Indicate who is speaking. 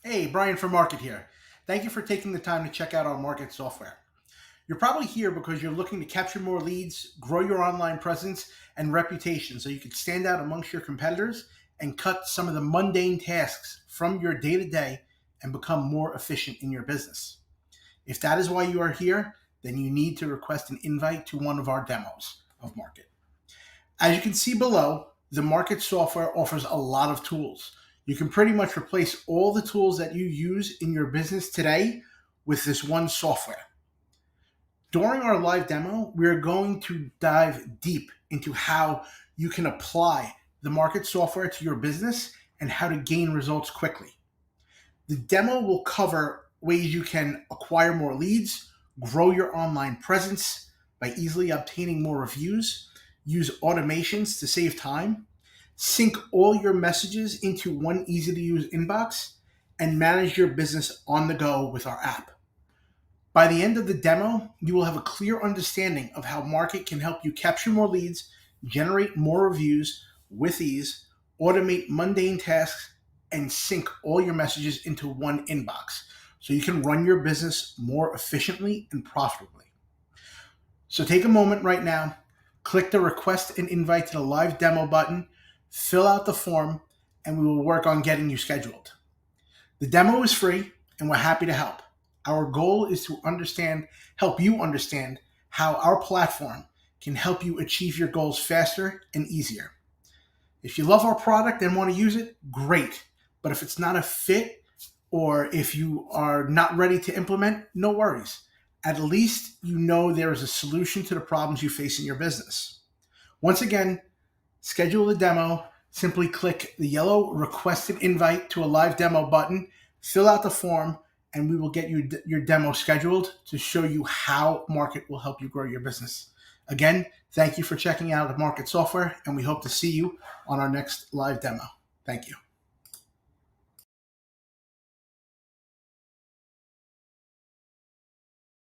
Speaker 1: Hey, Brian from Market here. Thank you for taking the time to check out our market software. You're probably here because you're looking to capture more leads, grow your online presence and reputation so you can stand out amongst your competitors and cut some of the mundane tasks from your day to day and become more efficient in your business. If that is why you are here, then you need to request an invite to one of our demos of Market. As you can see below, the market software offers a lot of tools. You can pretty much replace all the tools that you use in your business today with this one software. During our live demo, we are going to dive deep into how you can apply the market software to your business and how to gain results quickly. The demo will cover ways you can acquire more leads, grow your online presence by easily obtaining more reviews, use automations to save time, sync all your messages into one easy to use inbox, and manage your business on the go with our app. By the end of the demo, you will have a clear understanding of how Market can help you capture more leads, generate more reviews with ease, automate mundane tasks, and sync all your messages into one inbox so you can run your business more efficiently and profitably. So take a moment right now, click the request an invite to the live demo button, fill out the form, and we will work on getting you scheduled. The demo is free and we're happy to help. Our goal is to help you understand how our platform can help you achieve your goals faster and easier. If you love our product and want to use it, great. But if it's not a fit or if you are not ready to implement, no worries. At least you know there is a solution to the problems you face in your business. Once again, schedule the demo. Simply click the yellow request an invite to a live demo button, fill out the form, and we will get you your demo scheduled to show you how Market will help you grow your business. Again, thank you for checking out the Market software, and we hope to see you on our next live demo. Thank you.